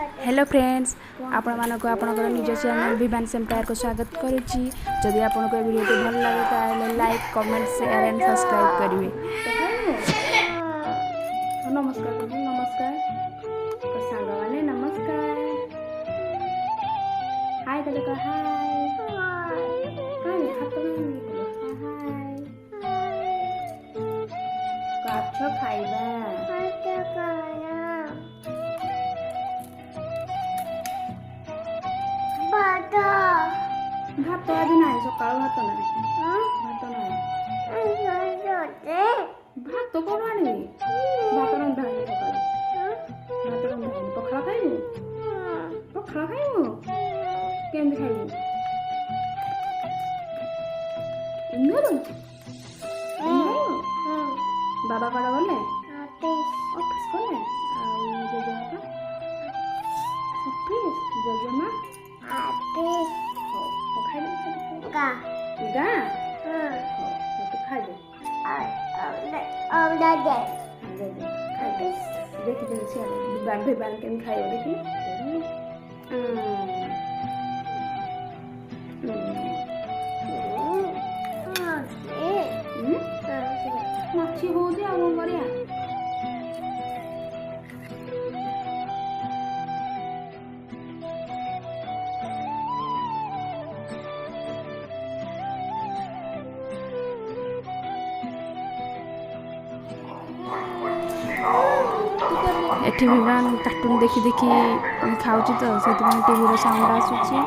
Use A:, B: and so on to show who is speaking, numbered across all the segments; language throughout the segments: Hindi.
A: हेलो फ्रेंड्स आपण मानक आपणकर निज चैनल विवान एम्पायर को स्वागत करुच्ची। जदि आपको वीडियो भल लगे तो like comment share and subscribe करेंगे। नमस्कार नमस्कार सांग मैंने नमस्कार हाय कहते कह हाय हाय हाथ काछ खाइबा भात आज ना सका भात ना भात ना भात कौन आनी भात रंधा सका भात रंधा पखाड़ खाइबू पखाड़ खाइबू केमती खाइबू इंदर बाबा कड़ा गले ऑफिस गले जेजेबापा ऑफिस जेजेमा माछी हो एठी विवान कार्टून देखी देखी खाऊची तो से टीवी रो साउंड आसुची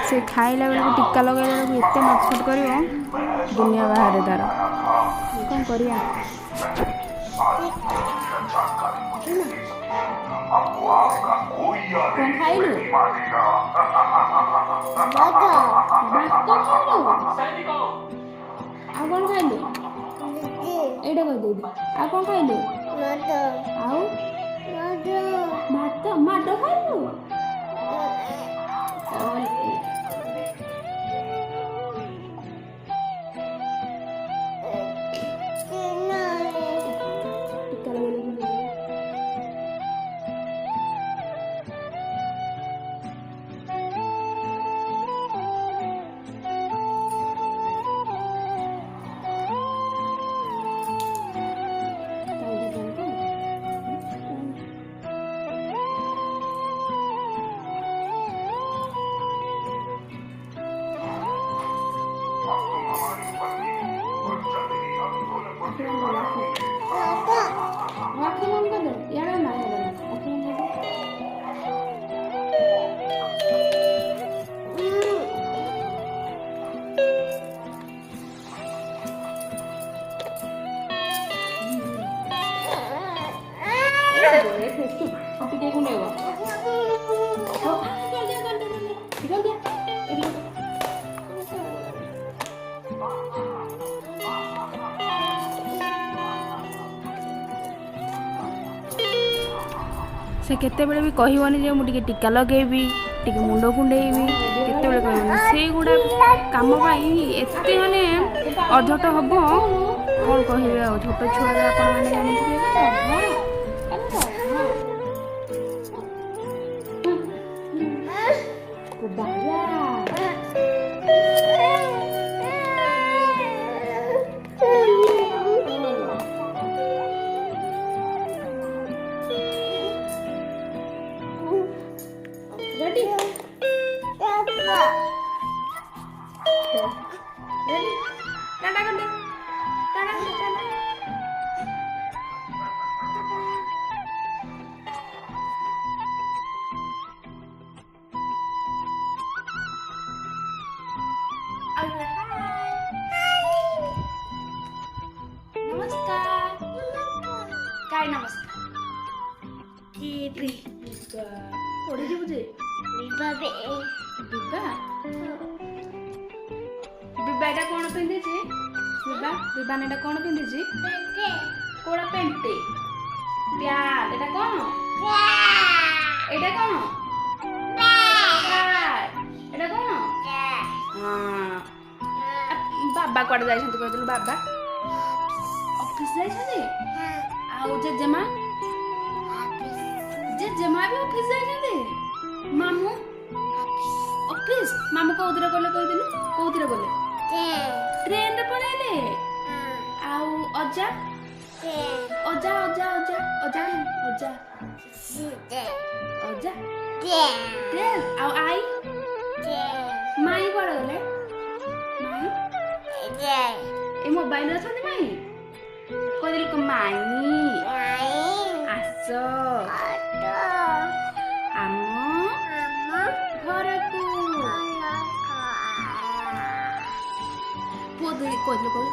A: से खाइला बेले टिक्का लगाइला बेले एते नटखट करियो दुनिया बाहर तार कौन करिया कौन खाइलु आ कौन खाइलु एडा कह दे आ कौन खाइलु आउ भात माड खाइलु से केते बेले भी कहबनी जे मुझे टीका लगेबी टिके मुंड कुंडेबी केते बेले कहबनी से गुडा काम पाई एते माने अधट हबो कोन कहबे आ छोट छुआ रे आपण माने जानिथिबे काय नमस्कार टीवी पढ़ी जी बुझे बिबा बिबा बिबा एटा कोन पिंदे छी बिबा बिबा नेटा कोन पिंदे छी पेंटे कोड़ा पेंटे प्यार एटा कोन एटा कोन एटा कोन हां बाबा कोड जाय छथि कहतलु बाबा ऑफिस जाय छथि हां आउ जेजेमा जेजेमा भी ऑफिस जाइने मामू ऑफिस मामू कोउतरे गले कहि दिनु कोउतरे गले ट्रेन रे पळेले आउ अजा अजा अजा अजा अजा अजा अजा ट्रेन आउ आई माई कोड गले माई ए मोबाइल रे छथि माई कहि दिलु क माई आसो आम घरकू पुओ दुई कहिलु कहू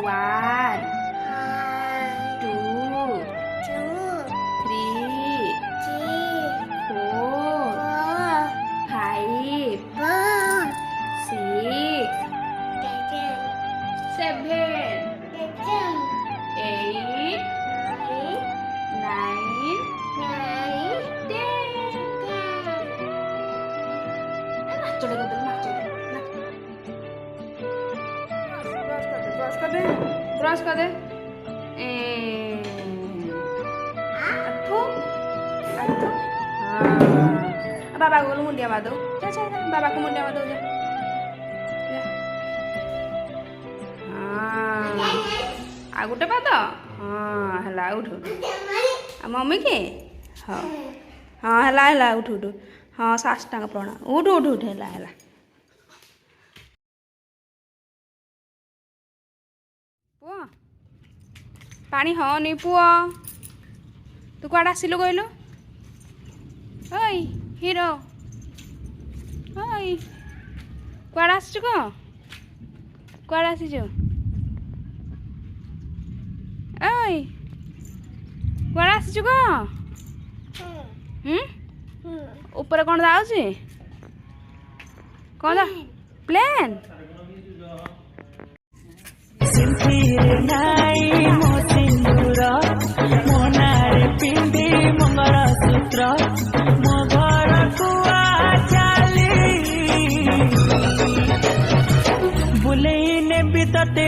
A: 1 2 ब्रश कर दे अथो अथो बाबा को मुंडिया मार दो जा जा बाबा को मुंडिया मार दो जा आ गोटे पाद हाँ हला उठ आ मम्मी के हाँ हाँ हला हला उठ उठ हाँ साष्टांग प्रणाम उठ उठ उठ हला हला पुआ पानी हाँ नहीं पुआ तू कौड़ आसिलु कहलु ओई हीरो ओई कौड़ आसचु क कौड़ आसीचु ओई कौड़ आसीचु क ऊपर कौन जाऊँगी कौन प्लेन मंगलसूत्र मो घर कुआ चाली बुले ने बीतते